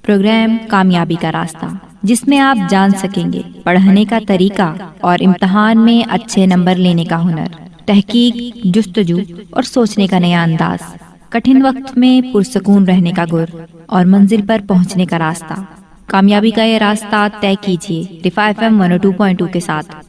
Programme कामयाबी का रास्ता, जिसमें आप जान सकेंगे पढ़ने का तरीका और इम्तहान में अच्छे नंबर लेने का हुनर, तहकीक, जुस्तजू और सोचने का नया अंदाज, कठिन वक्त में पुरसकून रहने का गुर और मंजिल पर पहुंचने का रास्ता। कामयाबी का ये रास्ता तय कीजिए रिफा FM 102.2 के साथ।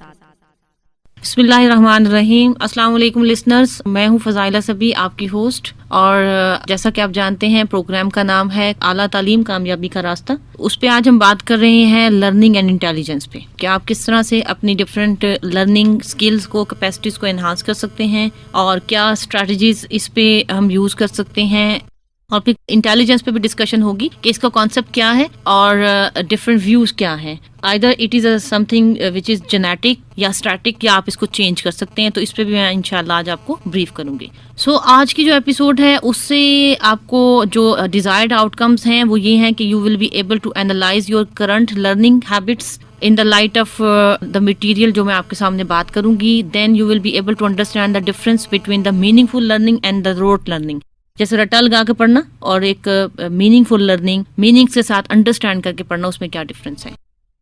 बिस्मिल्लाहिर्रहमानिर्रहीम। अस्सलाम वालेकुम लिसनर्स, मैं हूं फ़ज़ाइला सबी, आपकी होस्ट। और जैसा कि आप जानते हैं, प्रोग्राम का नाम है आला तालीम कामयाबी का रास्ता। उस पे आज हम बात कर रहे हैं लर्निंग एंड इंटेलिजेंस पे, कि आप किस तरह से अपनी डिफरेंट लर्निंग स्किल्स को, कैपेसिटीज़ को एनहांस कर सकते हैं और क्या स्ट्रैटेजीज इस पे हम यूज़ कर सकते हैं। और फिर इंटेलिजेंस पे भी डिस्कशन होगी कि इसका कॉन्सेप्ट क्या है और डिफरेंट व्यूज क्या हैं। Either it is something which is genetic या स्टैटिक, या आप इसको चेंज कर सकते हैं। तो इस पे भी मैं इंशाल्लाह आज आपको ब्रीफ करूंगी। सो आज की जो एपिसोड है उससे आपको जो डिजायर्ड आउटकम्स हैं वो ये हैं कि you will be able to analyse your current learning habits in the light of the material जो मैं आपके सामने बात करूंगी। Then you will be able to understand the difference between the meaningful learning and the rote learning. जैसे रटा लगा के पढ़ना और एक मीनिंगफुल लर्निंग, मीनिंग के साथ अंडरस्टैंड करके पढ़ना, उसमें क्या डिफरेंस है।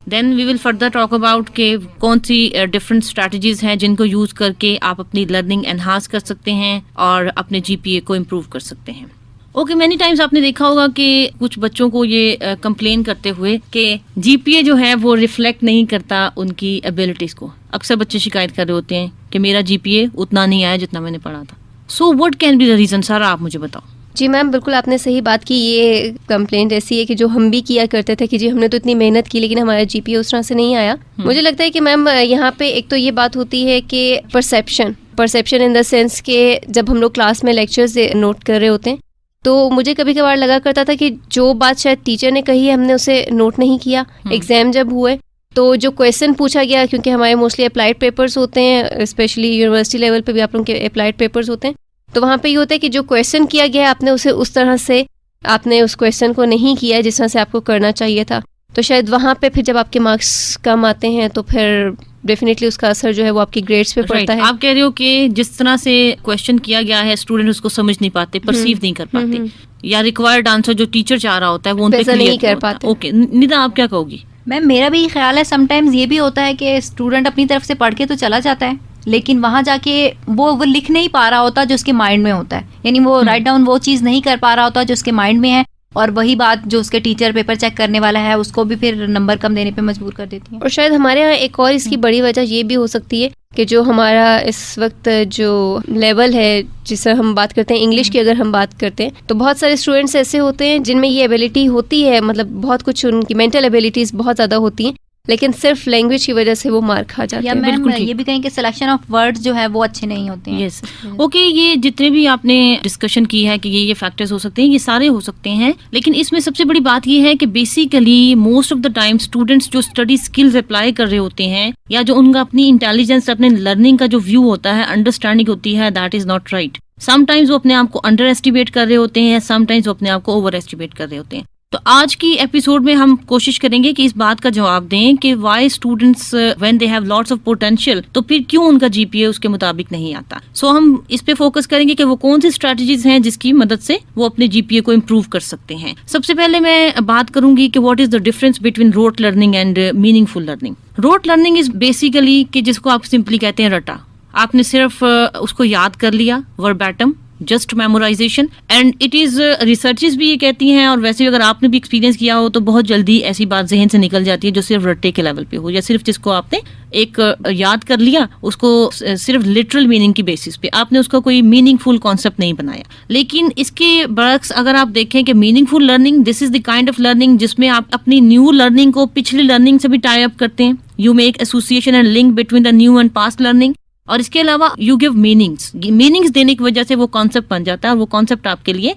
Then we will further talk about के कौन सी डिफरेंट स्ट्रैटेजीज हैं जिनको यूज करके आप अपनी लर्निंग एनहांस कर सकते हैं और अपने GPA को इम्प्रूव कर सकते हैं। ओके, मैनी टाइम्स आपने देखा होगा कि कुछ बच्चों को ये कंप्लेन करते हुए कि GPA जो है वो रिफ्लेक्ट नहीं करता उनकी एबिलिटीज को। अक्सर बच्चे शिकायत कर रहे होते हैं कि मेरा GPA उतना नहीं आया जितना मैंने पढ़ा था। So what can be the reason? Sir आप मुझे बताओ। जी मैम, बिल्कुल आपने सही बात की। ये कंप्लेंट ऐसी है कि जो हम भी किया करते थे कि जी हमने तो इतनी मेहनत की लेकिन हमारा GPA उस तरह से नहीं आया। मुझे लगता है कि मैम यहाँ पे एक तो ये बात होती है कि परसेप्शन इन द सेंस के जब हम लोग क्लास में लेक्चर्स नोट कर रहे होते हैं तो मुझे कभी कभार लगा करता था कि जो बात शायद टीचर ने कही है हमने उसे नोट नहीं किया। एग्जाम जब हुए तो जो क्वेश्चन पूछा गया, क्योंकि हमारे मोस्टली अप्लाइड पेपर्स होते हैं, स्पेशली यूनिवर्सिटी लेवल पे भी आप लोगों के अप्लाइड पेपर्स होते हैं, तो वहाँ पे ये होता है कि जो क्वेश्चन किया गया है आपने उसे उस तरह से आपने उस क्वेश्चन को नहीं किया जिस तरह से आपको करना चाहिए था। तो शायद वहाँ पे फिर जब आपके मार्क्स कम आते हैं तो फिर डेफिनेटली उसका असर जो है वो आपकी ग्रेड्स पे पड़ता है। आप कह रहे हो कि जिस तरह से क्वेश्चन किया गया है स्टूडेंट उसको समझ नहीं पाते, परसीव नहीं कर पाते, या रिक्वायर्ड आंसर जो टीचर चाह रहा होता है वो उनसे नहीं कर पाते। ओके, निदा आप क्या कहोगी? मैम, मेरा भी ख्याल है समटाइम्स ये भी होता है कि स्टूडेंट अपनी तरफ से पढ़ के तो चला जाता है लेकिन वहाँ जाके वो लिख नहीं पा रहा होता जो उसके माइंड में होता है, यानी वो राइट डाउन वो चीज़ नहीं कर पा रहा होता जो उसके माइंड में है, और वही बात जो उसके टीचर पेपर चेक करने वाला है उसको भी फिर नंबर कम देने पे मजबूर कर देती है। और शायद हमारे यहाँ एक और इसकी बड़ी वजह ये भी हो सकती है कि जो हमारा इस वक्त जो लेवल है, जिससे हम बात करते हैं इंग्लिश की, अगर हम बात करते हैं तो बहुत सारे स्टूडेंट्स ऐसे होते हैं जिनमें ये एबिलिटी होती है, मतलब बहुत कुछ उनकी मेंटल एबिलिटीज़ बहुत ज़्यादा होती हैं, लेकिन सिर्फ लैंग्वेज की वजह से वो मार खा जाते हैं। बिल्कुल ये भी कहें कि सिलेक्शन ऑफ वर्ड्स जो है वो अच्छे नहीं होते हैं। यस, ओके, ये जितने भी आपने डिस्कशन की है कि ये फैक्टर्स हो सकते हैं, ये सारे हो सकते हैं, लेकिन इसमें सबसे बड़ी बात ये है कि basically most of the time students जो स्टडी स्किल्स अप्लाई कर रहे होते हैं या जो उनका अपनी इंटेलिजेंस, अपने लर्निंग का जो व्यू होता है, अंडरस्टैंडिंग होती है, that is not right. Sometimes वो अपने आप को अंडर एस्टिमेट कर रहे होते हैं, समटाइम्स वो अपने आप को ओवर एस्टिमेट कर रहे होते हैं। तो आज की एपिसोड में हम कोशिश करेंगे कि इस बात का जवाब दें कि why students when they have lots of potential, तो फिर क्यों उनका GPA उसके मुताबिक नहीं आता। सो हम इस पे फोकस करेंगे कि वो कौन सी स्ट्रेटजीज हैं जिसकी मदद से वो अपने GPA को इम्प्रूव कर सकते हैं। सबसे पहले मैं बात करूंगी कि what is the difference between rote learning and meaningful learning. Rote learning is basically कि जिसको आप सिंपली कहते हैं रटा, आपने सिर्फ उसको याद कर लिया, verbatim, just memorization, and it is researches भी ये कहती हैं, और वैसे अगर आपने भी एक्सपीरियंस किया हो तो बहुत जल्दी ऐसी बात जहन से निकल जाती है जो सिर्फ रट्टे के लेवल पे हो, या सिर्फ जिसको आपने एक याद कर लिया, उसको सिर्फ लिटरल मीनिंग की बेसिस पे आपने उसका कोई मीनिंगफुल कॉन्सेप्ट नहीं बनाया। लेकिन इसके बरक्स अगर आप देखें कि meaningful learning, this is the kind of learning जिसमें आप अपनी न्यू लर्निंग को पिछली लर्निंग से भी टाई अप करते हैं। You make association and link between the new and past learning, और इसके अलावा यू गिव मीनिंग्स देने की वजह से वो कॉन्सेप्ट बन जाता है, और वो कॉन्सेप्ट आपके लिए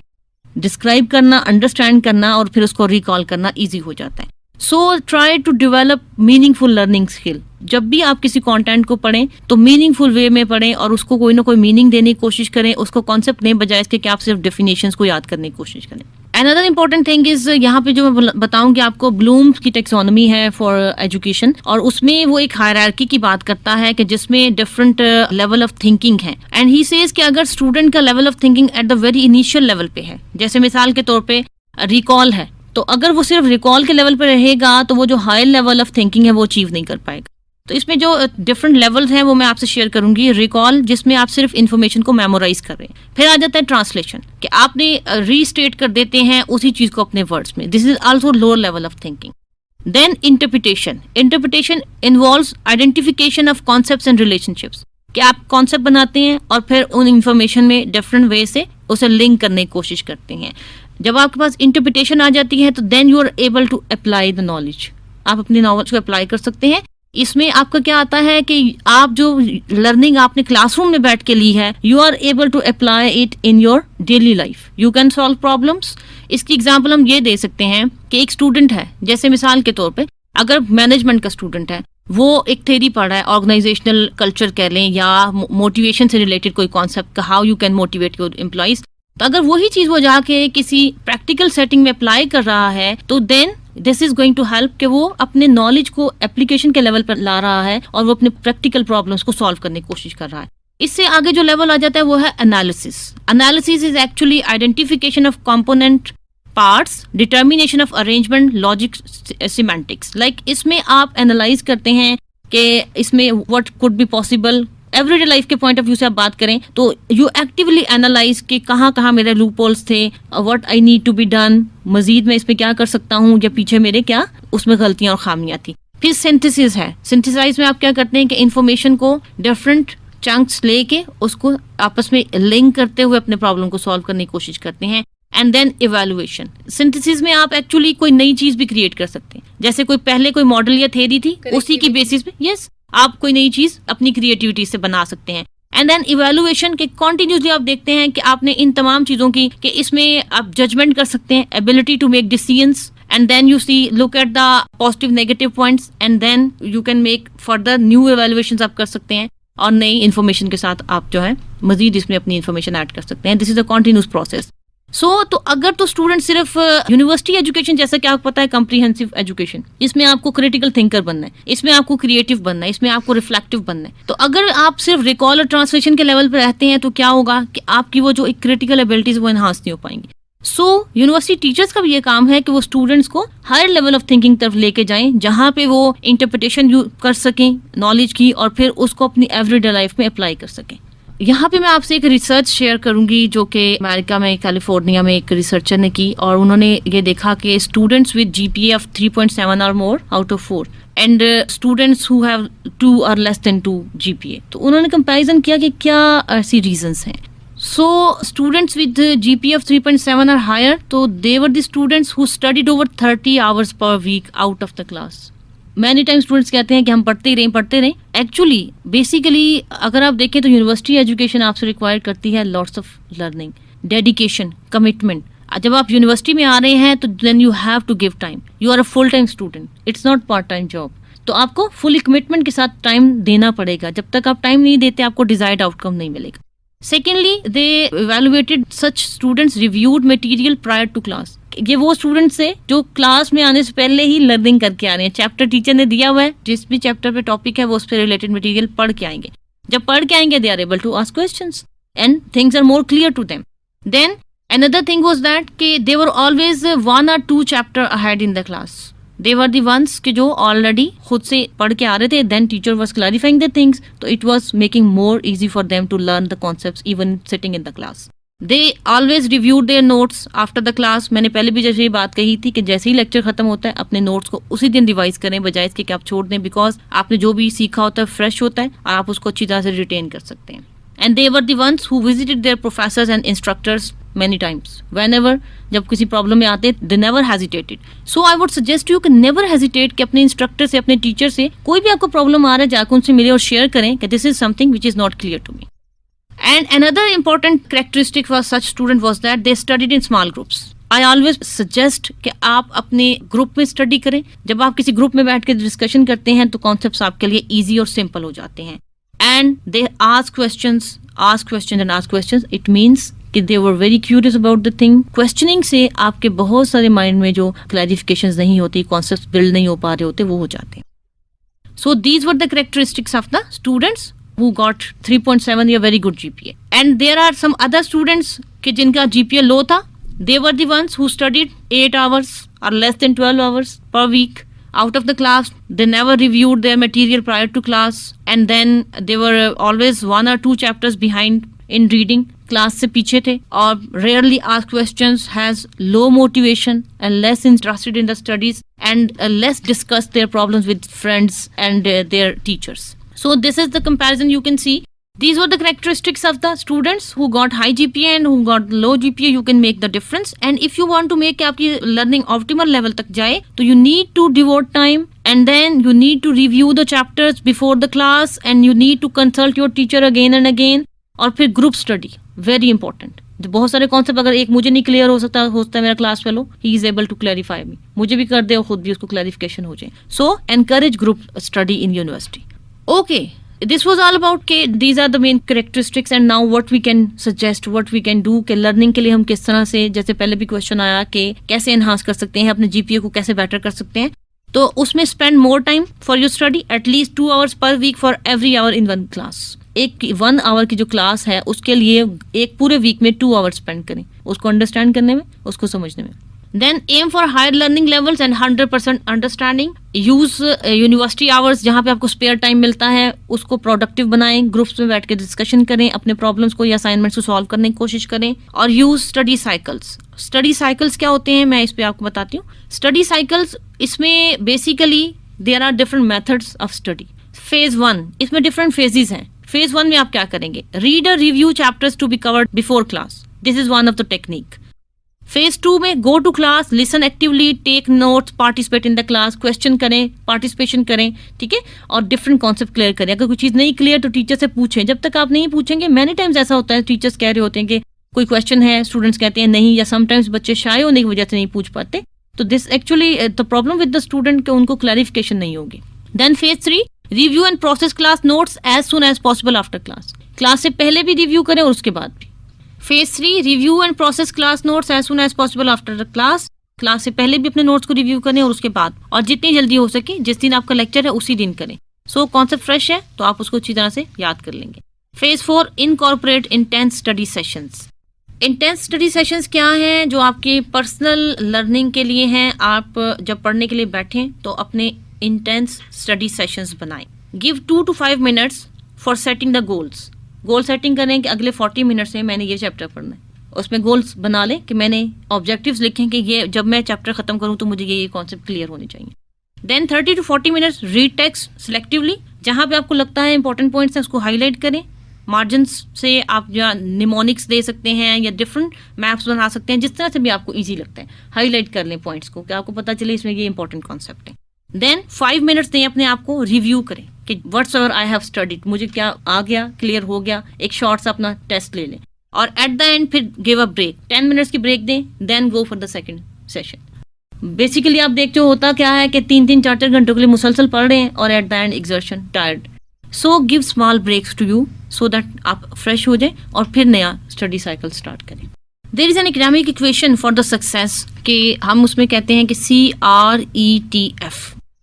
डिस्क्राइब करना, अंडरस्टैंड करना और फिर उसको रिकॉल करना इजी हो जाता है। So try to develop meaningful learning skill. जब भी आप किसी कंटेंट को पढ़ें तो मीनिंगफुल वे में पढ़ें और उसको कोई ना कोई मीनिंग देने की कोशिश करें, उसको कॉन्सेप्ट नहीं बजाय इसके कि आप सिर्फ डेफिनेशंस को याद करने की कोशिश करें। अनदर इम्पोर्टेंट थिंग इज, यहाँ पे जो मैं बताऊंगी आपको, ब्लूम्स की टेक्सोनॉमी है फॉर एजुकेशन, और उसमें वो एक हायरार्की की बात करता है कि जिसमें डिफरेंट लेवल ऑफ थिंकिंग है। एंड ही सेज कि अगर स्टूडेंट का level of thinking at the very initial level पे है, जैसे मिसाल के तौर पे रिकॉल है, तो अगर वो सिर्फ रिकॉल के लेवल पर रहेगा तो वो जो हाई लेवल ऑफ थिंकिंग है वो अचीव नहीं कर पाएगा। तो इसमें जो डिफरेंट लेवल्स हैं वो मैं आपसे शेयर करूंगी। रिकॉल, जिसमें आप सिर्फ इन्फॉर्मेशन को मेमोराइज कर रहे हैं। फिर आ जाता है ट्रांसलेशन, कि आपने रीस्टेट कर देते हैं उसी चीज को अपने वर्ड्स में। This is also lower level of thinking. Then interpretation. Interpretation involves identification of concepts and relationships, कि आप कॉन्सेप्ट बनाते हैं और फिर उन इंफॉर्मेशन में डिफरेंट वे से उसे लिंक करने की कोशिश करते हैं। जब आपके पास इंटरप्रिटेशन आ जाती है तो then you are able to apply the knowledge, आप अपनी नॉलेज को अप्लाई कर सकते हैं। इसमें आपका क्या आता है कि आप जो लर्निंग आपने क्लासरूम में बैठ के ली है, you are able to apply it in your daily life. You can solve problems. इसकी एग्जांपल हम ये दे सकते हैं कि एक स्टूडेंट है, जैसे मिसाल के तौर पे अगर मैनेजमेंट का स्टूडेंट है, वो एक थ्योरी पढ़ रहा है, ऑर्गेनाइजेशनल कल्चर कह लें या मोटिवेशन से रिलेटेड कोई concept, how you can motivate your employees. तो अगर वही चीज वो जाके किसी प्रैक्टिकल सेटिंग में अप्लाई कर रहा है तो then this is going to help कि वो अपने नॉलेज को एप्लीकेशन के लेवल पर ला रहा है और वो अपने प्रैक्टिकल प्रॉब्लम्स को सॉल्व करने की कोशिश कर रहा है। इससे आगे जो लेवल आ जाता है वो है analysis. Analysis is actually identification of component parts, determination of arrangement, logic, semantics. Like इसमें आप एनालाइज करते हैं कि इसमें what could be possible. Everyday life के पॉइंट ऑफ व्यू से आप बात करें तो यू एक्टिवली एनालाइज कि कहाँ कहाँ मेरे लूप होल्स थे, what I need to be done, मजीद मैं इसमें क्या कर सकता हूँ, या पीछे मेरे क्या उसमें गलतियां और खामियां थी। फिर सिंथेसिस है। सिंथेसाइज में आप क्या करते हैं कि इन्फॉर्मेशन को डिफरेंट चंक्स लेके उसको आपस में लिंक करते हुए अपने प्रॉब्लम को सॉल्व करने की कोशिश करते हैं। And then evaluation. सिंथेसिस में आप एक्चुअली कोई नई चीज भी क्रिएट कर सकते हैं, जैसे कोई पहले कोई मॉडल या थ्योरी थी, उसी की बेसिस पे यस आप कोई नई चीज अपनी क्रिएटिविटी से बना सकते हैं। एंड देन इवेल्युएशन के कॉन्टिन्यूसली आप देखते हैं कि आपने इन तमाम चीजों की कि इसमें आप जजमेंट कर सकते हैं, ability to make decisions, and then you see look at the positive negative points and then you can make further new evaluations आप कर सकते हैं और नई इन्फॉर्मेशन के साथ आप जो है मजीद इसमें अपनी इन्फॉर्मेशन ऐड कर सकते हैं। This is a continuous process. तो अगर तो स्टूडेंट सिर्फ यूनिवर्सिटी एजुकेशन, जैसा कि आपको पता है कॉम्प्रिहेंसिव एजुकेशन, इसमें आपको क्रिटिकल थिंकर बनना है, इसमें आपको क्रिएटिव बनना है, इसमें आपको रिफ्लेक्टिव बनना है। तो अगर आप सिर्फ रिकॉल और ट्रांसलेशन के लेवल पर रहते हैं तो क्या होगा कि आपकी वो जो एक क्रिटिकल एबिलिटीज वो एनहांस नहीं हो पाएंगी। यूनिवर्सिटी टीचर्स का भी ये काम है कि वो स्टूडेंट्स को हायर लेवल ऑफ थिंकिंग तरफ लेके जाएं, जहां पे वो इंटरप्रिटेशन कर सकें नॉलेज की और फिर उसको अपनी एवरीडे लाइफ में अप्लाई कर सकें। यहाँ पे मैं आपसे एक रिसर्च शेयर करूंगी जो कि अमेरिका में कैलिफोर्निया में एक रिसर्चर ने की, और उन्होंने ये देखा कि स्टूडेंट्स विद जीपीए ऑफ 3.7 और more out of 4 and students who have 2 और लेस देन 2 जीपीए, तो उन्होंने कंपैरिजन किया कि क्या ऐसी रीजंस हैं। स्टूडेंट्स विद जीपीए ऑफ 3.7 और हायर, तो they were the students who studied over 30 hours per week out of the class. Many time students कहते हैं कि हम पढ़ते ही रहें। एक्चुअली बेसिकली अगर आप देखें तो यूनिवर्सिटी एजुकेशन आपसे रिक्वायर करती है lots of learning, dedication, commitment. जब आप यूनिवर्सिटी में आ रहे हैं तो then you have to give time, you are a full time student, it's not part time job. तो आपको फुली कमिटमेंट के साथ टाइम देना पड़ेगा। जब तक आप टाइम नहीं देते आपको डिजायर्ड आउटकम नहीं मिलेगा। Secondly, they evaluated such students, reviewed material prior to class. ये वो स्टूडेंट्स है जो क्लास में आने से पहले ही लर्निंग करके आ रहे हैं। चैप्टर टीचर ने दिया हुआ है, जिस भी चैप्टर पे टॉपिक है वो उस पे रिलेटेड मटेरियल पढ़ के आएंगे। जब पढ़ के आएंगे they are able to ask questions and things are more clear to them. Then another thing was that कि they were always 1 or 2 chapter ahead in the class. They were the ones कि जो already खुद से पढ़ के आ रहे थे। Then teacher was clarifying the things, तो it was making more easy for them to learn the concepts even sitting in the class. They always reviewed their notes after the class. मैंने पहले भी जैसे ये बात कही थी कि जैसे ही लेक्चर खत्म होता है अपने नोट्स को उसी दिन रिवाइज करें, बजाय इसके कि आप छोड़ दें, बिकॉज आपने जो भी सीखा होता है फ्रेश होता है और आप उसको अच्छी तरह से रिटेन कर सकते हैं। And they were the ones who visited their professors and instructors many times whenever, जब किसी प्रॉब्लम में आते they never hesitated. So I would suggest you कि never hesitate कि अपने इंस्ट्रक्टर से, अपने टीचर से कोई भी आपको प्रॉब्लम आ रहा है जाकर उनसे मिले और शेयर करें कि this is something which is not clear to me. And another important characteristic for such student was that they studied in small groups. I always suggest कि आप अपने ग्रुप में स्टडी करें। जब आप किसी ग्रुप में बैठ के डिस्कशन करते हैं तो कॉन्सेप्ट्स आपके लिए ईजी और सिंपल हो जाते हैं। And they ask questions and ask questions. It means कि they were very curious about the thing. Questioning से आपके बहुत सारे माइंड में जो clarifications नहीं होती, concepts build नहीं हो पा रहे होते, वो हो जाते हैं। So these were the characteristics of the students who got 3.7 या very good GPA. And there are some other students कि जिनका GPA low था They were the ones who studied 8 hours or less than 12 hours per week out of the class. They never reviewed their material prior to class, and then they were always 1 or 2 chapters behind in reading. Class से पीछे थे और rarely ask questions, has low motivation and less interested in the studies, and less discuss their problems with friends and their teachers. So this is the comparison you can see. These were the characteristics of the students who got high GPA and who got low GPA. You can make the difference. And if you want to make आपकी learning optimal level तक जाए, तो you need to devote time, and then you need to review the chapters before the class, and you need to consult your teacher again and again. और फिर group study, very important. बहुत सारे concept अगर एक मुझे नहीं clear होता है मेरा class fellow, he is able to clarify me, मुझे भी कर दे और खुद भी उसको क्लैरिफिकेशन हो जाए. So encourage group study in university. Okay, this was all about के these are the main characteristics, and now what we can suggest, what we can do के लर्निंग के लिए हम किस तरह से, जैसे पहले भी क्वेश्चन आया कि कैसे एनहांस कर सकते हैं, अपने जीपीए को कैसे बेटर कर सकते हैं. तो उसमें spend more time for your study, at least 2 hours per week for every hour in one class. एक 1 hour की जो क्लास है उसके लिए एक पूरे वीक में 2 hours स्पेंड करें, उसको अंडरस्टैंड करने में, उसको समझने में. Then aim for higher learning levels and 100% understanding. Use university hours जहाँ पे आपको spare time मिलता है, उसको productive बनाएं, ग्रुप्स में बैठ के डिस्कशन करें, अपने प्रॉब्लम्स को या असाइनमेंट्स को सॉल्व करने की कोशिश करें. और use study cycles. Study cycles क्या होते हैं मैं इस पे आपको बताती हूँ. स्टडी साइकिल्स, इसमें basically there are different methods of study. Phase 1, इसमें डिफरेंट फेजेस हैं. फेज 1 में आप क्या करेंगे? रीड और review chapters to be covered before class. This is one of the technique. Phase 2 में go to class, listen actively, take notes, participate in the class, question करें, participation करें, ठीक है, और डिफरेंट कॉन्सेप्ट क्लियर करें. अगर कोई चीज़ नहीं क्लियर तो टीचर से पूछें. जब तक आप नहीं पूछेंगे, मैनी टाइम्स ऐसा होता है टीचर्स कह रहे होते हैं कि कोई क्वेश्चन है, स्टूडेंट्स कहते हैं नहीं, या समटाइम्स बच्चे शाय होने की वजह से नहीं पूछ पाते. तो this actually the problem with the student, के उनको क्लैरिफिकेशन नहीं होगी. Then phase 3, review and process class notes as soon as possible after class. Class से पहले भी रिव्यू करें और उसके बाद भी. Phase 3, review and process class notes as soon as possible after the class. Class से पहले भी अपने नोट्स को रिव्यू करें और उसके बाद, और जितनी जल्दी हो सके, जिस दिन आपका लेक्चर है उसी दिन करें. सो कॉन्सेप्ट फ्रेश है तो आप उसको अच्छी तरह से याद कर लेंगे. Phase 4, incorporate intense study sessions. Intense study sessions क्या हैं? जो आपके पर्सनल लर्निंग के लिए हैं. आप जब पढ़ने के लिए बैठें तो अपने इंटेंस स्टडी सेशंस बनाएं. Give 2 to 5 minutes for setting the goals. Goal setting करें कि अगले 40 मिनट्स में मैंने ये चैप्टर पढ़ना है. उसमें गोल्स बना लें कि मैंने ऑब्जेक्टिव्स लिखें कि ये जब मैं चैप्टर खत्म करूं तो मुझे ये कॉन्सेप्ट क्लियर होने चाहिए. Then 30 to 40 minutes read text selectively. जहां पे आपको लगता है इंपॉर्टेंट पॉइंट्स हैं उसको हाईलाइट करें. मार्जिन्स से आप या निमोनिक्स दे सकते हैं या डिफरेंट मैप्स बना सकते हैं, जिस तरह से भी आपको ईजी लगता है. हाईलाइट कर लें पॉइंट्स को कि आपको पता चले इसमें ये इंपॉर्टेंट कॉन्सेप्ट है. देन 5 मिनट्स दें अपने आप को, रिव्यू करें कि what's ever I have studied, मुझे क्या आ गया, क्लियर हो गया. एक शॉर्ट सा अपना टेस्ट ले लें और एट द एंड फिर गिव अ ब्रेक, 10 मिनट्स की ब्रेक दें. Then go for the second session. Basically आप देखते हो होता क्या है कि 3-3, 4-4 घंटों के लिए मुसलसल पढ़ रहे हैं और at the end exertion, tired. So give small breaks to you so that आप फ्रेश हो जाए और फिर नया स्टडी साइकिल स्टार्ट करें. There is an academic equation for the success कि हम उसमें कहते हैं कि CRETF,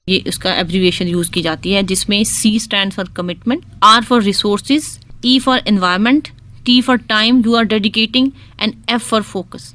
ये उसका एब्रिविएशन यूज की जाती है, जिसमें C stand for commitment, R for resources, E for environment, T for time you are dedicating, and F for focus.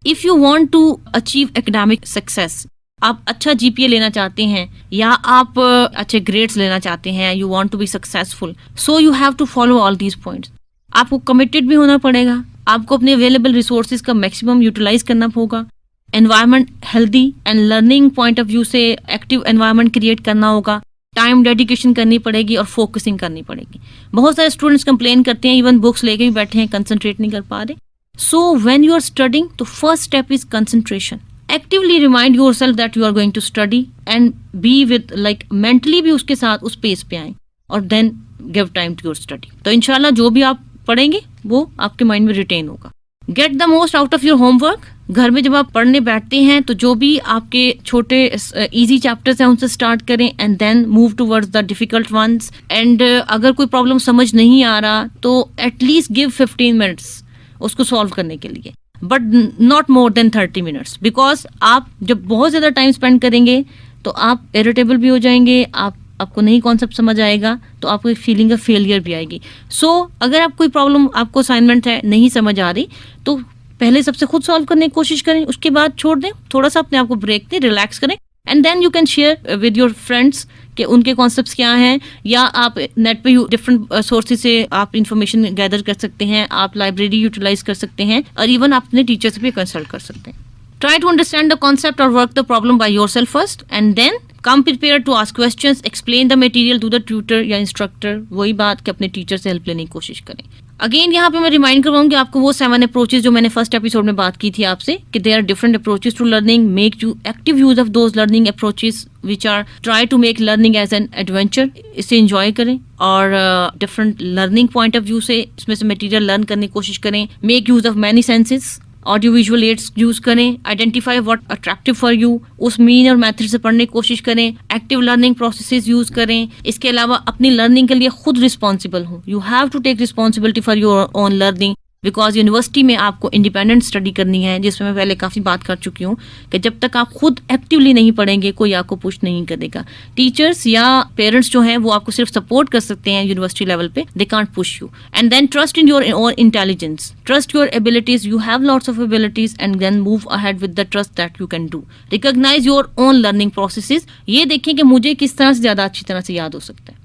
If you want to achieve academic success, आप अच्छा GPA लेना चाहते हैं या आप अच्छे ग्रेड्स लेना चाहते हैं, you want to be successful, so you have to follow all these points. आपको कमिटेड भी होना पड़ेगा, आपको अपने अवेलेबल रिसोर्सेज का मैक्सिमम यूटिलाइज करना होगा, environment healthy and learning point of view से एक्टिव एनवायरनमेंट क्रिएट करना होगा, टाइम डेडिकेशन करनी पड़ेगी और फोकसिंग करनी पड़ेगी. बहुत सारे स्टूडेंट्स कंप्लेन करते हैं, इवन बुक्स लेके भी बैठे हैं, कंसंट्रेट नहीं कर पा रहे. So when you are studying, तो first step is concentration. Actively remind yourself that you are going to study and be with like mentally भी उसके साथ उस पेस पे आए और then give time to your study. तो इंशाल्लाह जो भी आप पढ़ेंगे वो आपके माइंड में रिटेन होगा. Get the most out of your homework. घर में जब आप पढ़ने बैठते हैं तो जो भी आपके छोटे इजी चैप्टर्स हैं उनसे स्टार्ट करें and then move towards the difficult ones. एंड अगर कोई प्रॉब्लम समझ नहीं आ रहा तो एटलीस्ट गिव 15 मिनट्स उसको सॉल्व करने के लिए, but not more than 30 minutes. Because आप जब बहुत ज़्यादा टाइम स्पेंड करेंगे तो आप इरिटेबल भी हो जाएंगे, आपको नहीं कॉन्सेप्ट समझ आएगा, तो आपको एक फीलिंग ऑफ फेलियर भी आएगी. सो अगर आप कोई प्रॉब्लम, आपको असाइनमेंट है नहीं समझ आ रही, तो पहले सबसे खुद सॉल्व करने की कोशिश करें, उसके बाद छोड़ दें, थोड़ा सा अपने आप को ब्रेक दें, रिलैक्स करें, and then you can share with your friends कि उनके कॉन्सेप्ट्स क्या हैं, या आप नेट पे डिफरेंट सोर्सेज से आप इंफॉर्मेशन गैदर कर सकते हैं, आप लाइब्रेरी यूटिलाइज कर सकते हैं, और इवन आप अपने टीचर से भी कंसल्ट कर सकते हैं. Try to understand the concept or work the problem by yourself first, and then come prepared to ask questions, explain the material to the tutor या instructor. वही बात कि अपने टीचर से हेल्प लेने की कोशिश करें. अगेन यहाँ पे मैं रिमाइंड करवाऊंगी आपको वो 7 अप्रोचेज जो मैंने फर्स्ट एपिसोड में बात की थी आपसे, कि there are different approaches to learning. Make you active use of those learning approaches which are try to make learning as an adventure. इसे इंजॉय करें और different learning point of view से इसमें से मटीरियल लर्न करने की कोशिश करें. Make use of many senses, audio visual aids use करें. Identify what attractive for you, उस मीन और मेथड से पढ़ने की कोशिश करें. एक्टिव लर्निंग प्रोसेसेस यूज करें. इसके अलावा अपनी लर्निंग के लिए खुद रिस्पॉन्सिबल हो. You have to take responsibility for your own learning, because university में आपको इंडिपेंडेंट स्टडी करनी है, जिसमें मैं पहले काफ़ी बात कर चुकी हूँ कि जब तक आप खुद एक्टिवली नहीं पढ़ेंगे कोई आपको पुश नहीं करेगा. टीचर्स या पेरेंट्स जो हैं वो आपको सिर्फ सपोर्ट कर सकते हैं यूनिवर्सिटी लेवल पे, they can't push you. And then trust in your own intelligence, trust your abilities, you have lots of abilities, and then move ahead with the trust that you can do. Recognize your own learning processes, ये देखें कि मुझे किस तरह से ज़्यादा अच्छी तरह से याद हो सकता है.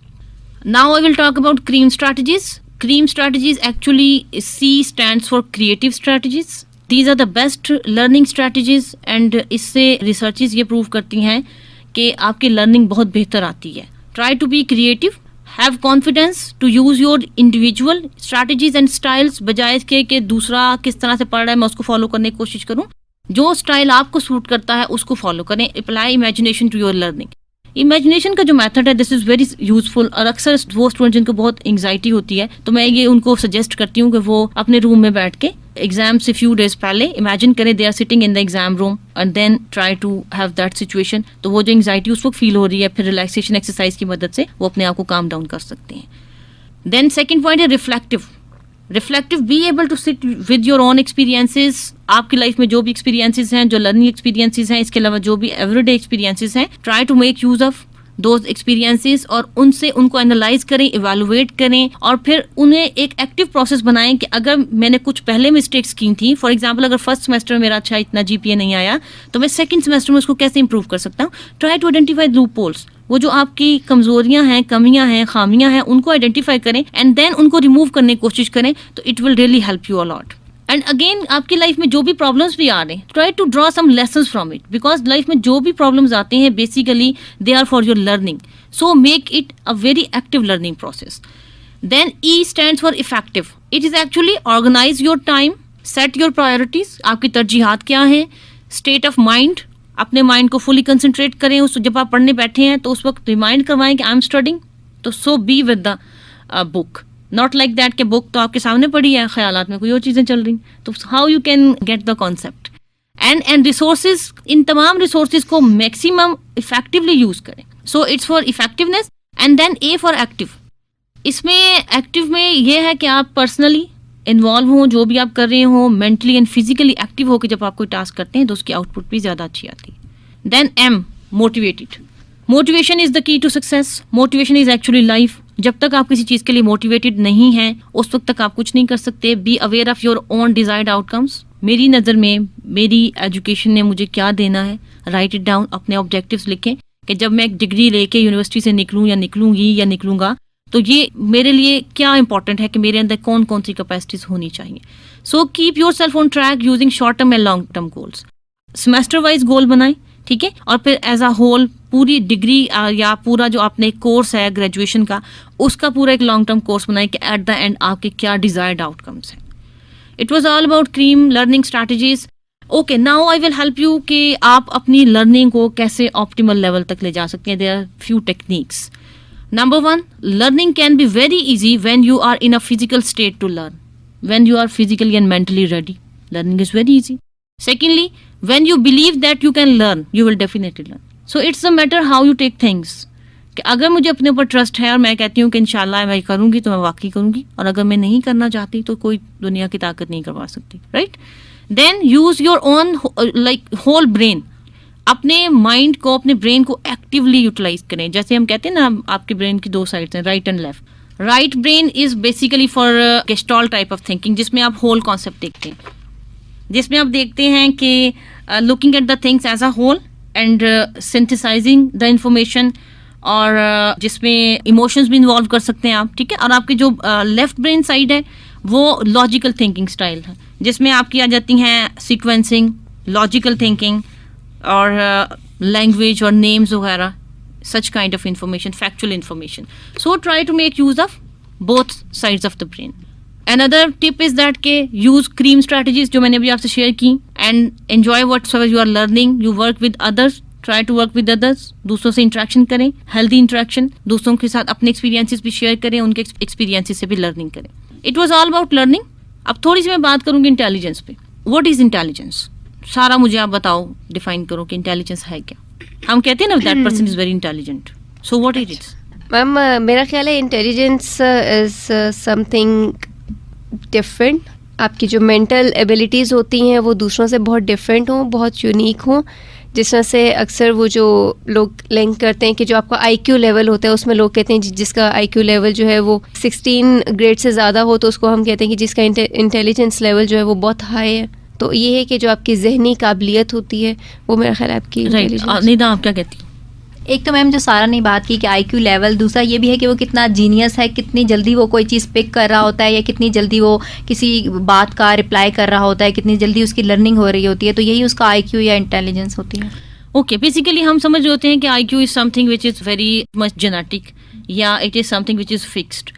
Now I will talk about cream strategies. Cream strategies, actually C stands for creative strategies. These are the best learning strategies, and इससे researches ये prove करती हैं कि आपकी learning बहुत बेहतर आती है. Try to be creative, have confidence to use your individual strategies and styles, बजाय इसके कि दूसरा किस तरह से पढ़ रहा है मैं उसको फॉलो करने की कोशिश करूँ. जो स्टाइल आपको सूट करता है उसको फॉलो करें. Apply imagination to your learning. Imagination का जो मेथड है दिस इज़ वेरी यूजफुल, और अक्सर वो स्टूडेंट जिनको बहुत एंग्जाइटी होती है तो मैं ये उनको सजेस्ट करती हूँ कि वो अपने रूम में बैठ के एग्जाम से फ्यू डेज पहले इमेजिन करें they are sitting in the exam room, and then try to have that situation. तो वो जो एंग्जाइटी उस वक्त फील हो रही है, फिर रिलैक्सेशन एक्सरसाइज की मदद से वो अपने आप को काम डाउन कर सकते हैं. देन सेकेंड पॉइंट है reflective. Be able to sit with your own experiences. आपकी लाइफ में जो भी एक्सपीरियंसेस हैं, जो लर्निंग एक्सपीरियंसेस हैं, इसके अलावा जो भी एवरीडे एक्सपीरियंसेस हैं, try to make use of those experiences, और उनसे उनको एनालाइज करें, इवेलुएट करें, और फिर उन्हें एक एक्टिव प्रोसेस बनाएं कि अगर मैंने कुछ पहले मिस्टेक्स की थी, फॉर एग्जांपल अगर फर्स्ट सेमेस्टर में मेरा अच्छा इतना जीपीए नहीं आया तो मैं सेकंड सेमेस्टर में उसको कैसे इंप्रूव कर सकता हूँ. Try to identify loopholes, वो जो आपकी कमजोरियां हैं, कमियां हैं, खामियां हैं, उनको आइडेंटिफाई करें एंड देन उनको रिमूव करने की कोशिश करें. तो it will really help you a lot. And again आपकी लाइफ में जो भी प्रॉब्लम्स भी आ रहे हैं, try to draw some lessons from it, because life में जो भी प्रॉब्लम्स आते हैं basically they are for your learning. So make it a very active learning process. Then E stands for effective. It is actually organize your time, set your priorities, आपकी तरजीहात क्या है. State of mind, अपने mind को fully concentrate करें. उस जब आप पढ़ने बैठे हैं तो उस वक्त रिमाइंड करवाएं कि आई एम स्टडिंग. तो so be with the book, not like that कि बुक तो आपके सामने पड़ी है, ख्यालात में कोई और चीज़ें चल रही. तो how you can get the concept. And resources, इन तमाम रिसोर्सेज को मैक्सिमम इफेक्टिवली यूज करें. So it's for effectiveness. And then a for active. इसमें एक्टिव में ये है कि आप पर्सनली इन्वॉल्व हों, जो भी आप कर रहे हो, मेंटली एंड फिजिकली एक्टिव होकर जब आप कोई टास्क करते हैं तो उसकी आउटपुट भी ज़्यादा अच्छी आती है. Then M, motivated. Motivation is the key to success. Motivation is actually life. जब तक आप किसी चीज़ के लिए मोटिवेटेड नहीं हैं उस वक्त तक आप कुछ नहीं कर सकते. Be aware of your own desired outcomes. मेरी नज़र में मेरी एजुकेशन ने मुझे क्या देना है. राइट इट डाउन, अपने ऑब्जेक्टिव्स लिखें कि जब मैं एक डिग्री लेके यूनिवर्सिटी से निकलूँ या निकलूँगी या निकलूँगा तो ये मेरे लिए क्या इंपॉर्टेंट है कि मेरे अंदर कौन कौन सी कैपेसिटीज होनी चाहिए. So keep yourself on track using short term and long term goals. Semester wise goal बनाएं, ठीक है, और फिर एज अ होल पूरी डिग्री या पूरा जो आपने कोर्स है ग्रेजुएशन का उसका पूरा एक लॉन्ग टर्म कोर्स बनाएं कि एट द एंड आपके क्या डिजायर्ड आउटकम्स हैं. It was all about cream learning strategies. Okay, now I will help you कि आप अपनी लर्निंग को कैसे ऑप्टिमल लेवल तक ले जा सकते हैं. There are few techniques. Number 1, learning can be very easy when you are in a physical state to learn. When you are physically and mentally ready, learning is very easy. Secondly, when you believe that you can learn, you will definitely learn. So it's a matter how you take things. कि अगर मुझे अपने ऊपर trust है और मैं कहती हूँ कि इंशाल्लाह मैं करूँगी तो मैं वाकई करूँगी, और अगर मैं नहीं करना चाहती तो कोई दुनिया की ताकत नहीं करवा सकती, right. Then use your own like whole brain. अपने माइंड को, अपने ब्रेन को एक्टिवली यूटिलाइज करें. जैसे हम कहते हैं ना, आपके ब्रेन की 2 साइड्स हैं, right and left. Right brain is basically for gestalt type of thinking, जिसमें आप होल कॉन्सेप्ट देखते हैं. जिसमें आप देखते हैं कि looking at the things as a whole and synthesizing the information, और जिसमें इमोशंस भी इन्वॉल्व कर सकते हैं आप, ठीक है। और आपकी जो लेफ्ट ब्रेन साइड है वो लॉजिकल थिंकिंग स्टाइल है, जिसमें आपकी आ जाती हैं सीक्वेंसिंग, लॉजिकल थिंकिंग और लैंग्वेज और नेम्स वगैरह, such kind of information, factual information. So try to make use of both sides of the brain. Another tip is that के use cream strategies जो मैंने अभी आपसे शेयर की, and enjoy whatsoever you are learning. You work with others, try to work with others. दूसरों से interaction करें, healthy interaction. दूसरों के साथ अपने experiences भी share करें, उनके experiences से भी learning करें. It was all about learning. अब थोड़ी सी मैं बात करूँगी intelligence पे. What is intelligence? सारा मुझे आप बताओ, define करो कि intelligence है क्या. हम कहते हैं ना that person is very intelligent, so what it is? Ma'am मेरा ख्याल है इंटेलिजेंस इज समथिंग डिफरेंट. आपकी जो मेंटल एबिलिटीज़ होती हैं वो दूसरों से बहुत डिफरेंट हों, बहुत यूनिक हों, जिस तरह से अक्सर वो जो लोग लिंक करते हैं कि जो आपका IQ लेवल होता है उसमें लोग कहते हैं जिसका IQ लेवल जो है वो 16 ग्रेड से ज़्यादा हो तो उसको हम कहते हैं कि जिसका इंटेलिजेंस लेवल जो है वो बहुत हाई है. तो ये है कि जो आपकी जहनी काबिलियत होती है वो मेरा ख्याल है आपकी राइट. निदा आप क्या कहती हैं? एक तो मैम जो सारा ने बात की कि IQ लेवल, दूसरा ये भी है कि वो कितना जीनियस है, कितनी जल्दी वो कोई चीज़ पिक कर रहा होता है या कितनी जल्दी वो किसी बात का रिप्लाई कर रहा होता है, कितनी जल्दी उसकी लर्निंग हो रही होती है. तो यही उसका IQ या इंटेलिजेंस होती है. ओके, बेसिकली हम समझ रहे होते हैं कि IQ is something which is very much genetic या it is something which is fixed.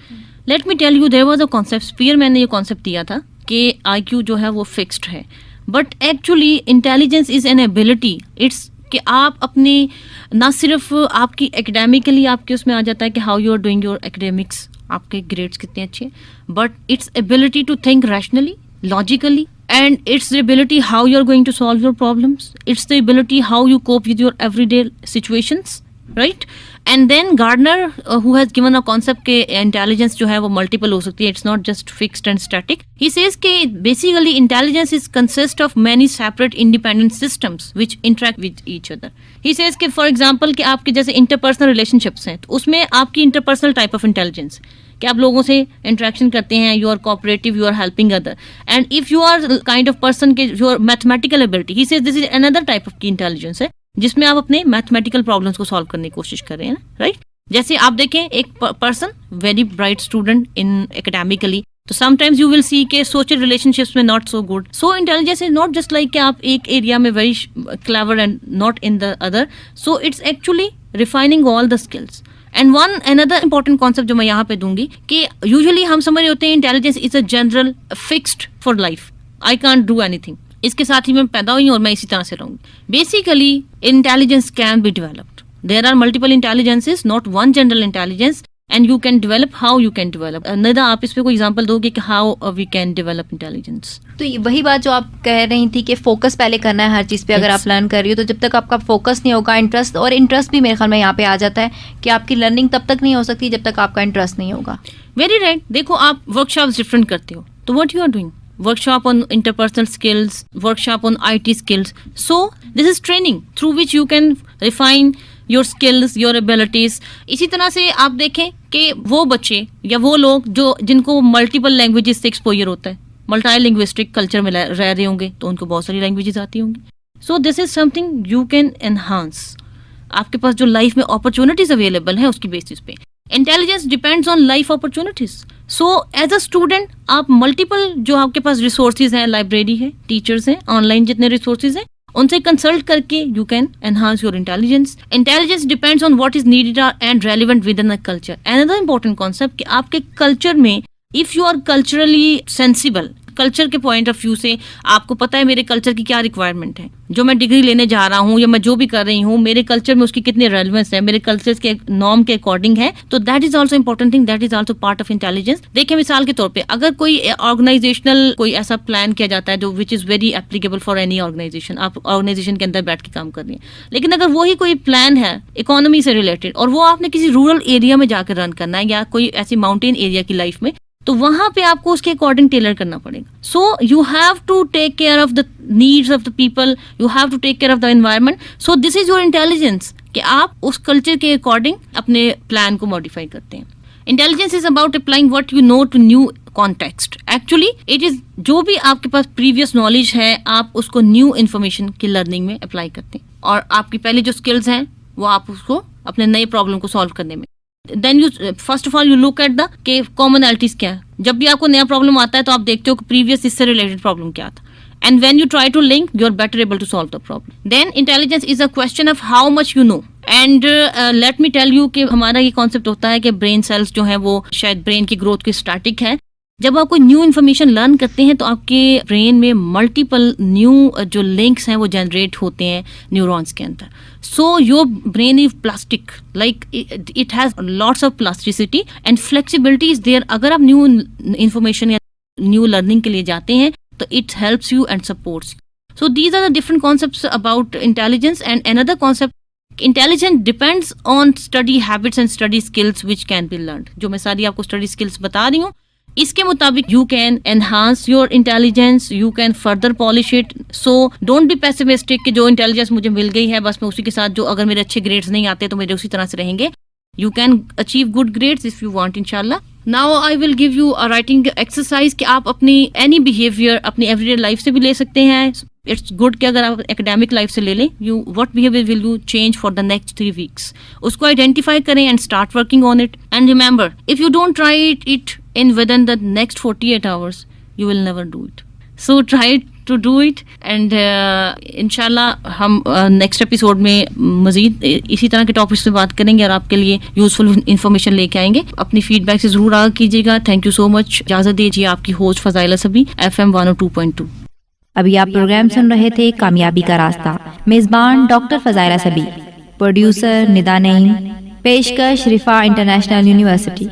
Let me tell you, there was a concept, Spearman ने ये कॉन्सेप्ट दिया था कि IQ जो है वो फिक्स्ड है, but actually intelligence is an ability. It's कि आप अपने ना सिर्फ आपकी एकेडमिकली आपके उसमें आ जाता है कि how you are doing your academics, आपके ग्रेड्स कितने अच्छे, but it's ability to think rationally, logically, and it's the ability how you're going to solve your problems. It's the ability how you cope with your everyday situations, right? And then Gardner who has given a concept के intelligence जो है वो multiple हो सकती है, it's not just fixed and static. He says कि basically intelligence is consist of many separate independent systems which interact with each other. He says कि for example कि आपके जैसे interpersonal relationships हैं तो उसमें आपकी interpersonal type of intelligence कि आप लोगों से इंटरेक्शन करते हैं, you are cooperative, you are helping other, and if you are kind of person के your mathematical ability, he says this is another type of की इंटेलिजेंस है जिसमें आप अपने मैथमेटिकल प्रॉब्लम्स को सॉल्व करने की कोशिश कर रहे हैं, राइट? जैसे आप देखें एक person very bright student in academically, तो समटाइम्स यू विल सी के सोशल रिलेशनशिप्स में not so good. So intelligence is not just like कि आप एक एरिया में very clever and not in the other. So it's actually refining all the skills. And one another important concept जो मैं यहाँ पे दूंगी कि यूजुअली हम समझ रहे होते हैं intelligence is a general fixed for life, I can't do anything, इसके साथ ही मैं पैदा हुई और मैं इसी तरह से रहूंगी. Basically intelligence can be developed. There are multiple intelligences, not one general intelligence, and you can develop how you can develop. Nida आप इस पे कोई एग्जांपल दोगे कि how we can develop intelligence? तो वही बात जो आप कह रही थी कि फोकस पहले करना है हर चीज़ पे. अगर आप लर्न कर रही हो तो जब तक आपका फोकस नहीं होगा, इंटरेस्ट भी मेरे ख्याल में यहाँ पे आ जाता है कि आपकी लर्निंग तब तक नहीं हो सकती जब तक आपका इंटरेस्ट नहीं होगा. Very right. देखो आप वर्कशॉप डिफरेंट करते हो, तो what you are doing, workshop on interpersonal skills, workshop on IT skills. So this is training through which you can refine your skills, your abilities. इसी तरह से आप देखें कि वो बच्चे या वो लोग जो जिनको मल्टीपल लैंग्वेजेस से एक्सपोजर होता है, मल्टी लिंग्विस्टिक कल्चर में रह रहे होंगे तो उनको बहुत सारी लैंग्वेजेस आती होंगी. सो this is something you can enhance. आपके पास जो लाइफ में अपॉर्चुनिटीज अवेलेबल है उसकी बेसिस पे. Intelligence depends on life opportunities. So as a student आप मल्टीपल जो आपके पास रिसोर्सेज हैं, लाइब्रेरी है, टीचर्स हैं, ऑनलाइन जितने रिसोर्सेज हैं उनसे कंसल्ट करके you can enhance your intelligence. Intelligence depends on what is needed and relevant within a culture. Another important concept कि आपके कल्चर में if you are culturally sensible, culture के point of view से आपको पता है मेरे कल्चर की क्या रिक्वायरमेंट है, जो मैं डिग्री लेने जा रहा हूँ या मैं जो भी कर रही हूँ मेरे कल्चर में उसकी कितनी रेलेवेंस है, मेरे कल्चर के नॉर्म के अकॉर्डिंग है, तो that is also important thing, that is also part of intelligence. देखिए मिसाल के तौर पे अगर कोई ऑर्गेनाइजेशनल कोई ऐसा प्लान किया जाता है जो which is very applicable for any organization, आप ऑर्गेनाइजेशन के अंदर बैठ के काम कर रही हैं, लेकिन अगर वही कोई प्लान है इकोनॉमी से रिलेटेड और वो आपने किसी रूरल एरिया में जाकर रन करना है या कोई ऐसी माउंटेन एरिया की लाइफ में, तो वहां पे आपको उसके अकॉर्डिंग टेलर करना पड़ेगा. So you have to take care of the needs of the people, you have to take care of the environment. So this is your intelligence कि आप उस कल्चर के अकॉर्डिंग अपने प्लान को मॉडिफाई करते हैं. Intelligence is about applying what you know to new context. Actually it is जो भी आपके पास प्रीवियस नॉलेज है आप उसको न्यू इन्फॉर्मेशन की लर्निंग में अप्लाई करते हैं, और आपकी पहले जो स्किल्स हैं वो आप उसको अपने नए प्रॉब्लम को सॉल्व करने में. Then you first of all you look at the key commonalities क्या है. जब भी आपको नया प्रॉब्लम आता है तो आप देखते हो कि प्रीवियस इससे रिलेटेड प्रॉब्लम क्या था, and when you try to link you are better able to solve the problem. Then intelligence is a question of how much you know. And let me tell you कि हमारा ये concept होता है कि brain cells जो हैं वो शायद ब्रेन की ग्रोथ की स्टैटिक है. जब आप कोई न्यू इन्फॉर्मेशन लर्न करते हैं तो आपके ब्रेन में मल्टीपल न्यू जो लिंक्स हैं वो जनरेट होते हैं न्यूरॉन्स के अंदर. So your brain is plastic, like it has lots of plasticity and flexibility is there. अगर आप न्यू इन्फॉर्मेशन या न्यू लर्निंग के लिए जाते हैं तो it helps you and supports you. So these are the different concepts about intelligence. And another concept, intelligence depends on study habits and study skills which can be learned. जो मैं सारी आपको study skills बता रही हूँ, इसके मुताबिक you can enhance your intelligence, you can further polish it. So don't be pessimistic कि जो intelligence मुझे मिल गई है बस मैं उसी के साथ, जो अगर मेरे अच्छे grades नहीं आते तो मेरे उसी तरह से रहेंगे. You can achieve good grades if you want, inshallah. Now I will give you a writing exercise कि आप अपनी any behavior अपनी everyday life से भी ले सकते हैं. It's good कि अगर आप academic life से ले लें, you what behavior will you change for the next 3 weeks. उसको identify करें and start working on it. And remember, if you don't try it in within the next 48 hours, you will never do it. So try to do it and इंशाल्लाह हम next episode में मजीद इसी तरह के topics पे बात करेंगे और आपके लिए यूजफुल इंफॉर्मेशन लेके आएंगे. अपनी फीडबैक से जरूर आगाह कीजिएगा. Thank you so much. इजाजत दीजिए. आपकी होस्ट फजाइला सभी, FM 102.2. अभी आप प्रोग्राम सुन रहे थे कामयाबी का रास्ता. मेजबान डॉक्टर फजाइला सभी, प्रोड्यूसर निदा नईम, पेशकश रिफा इंटरनेशनल यूनिवर्सिटी.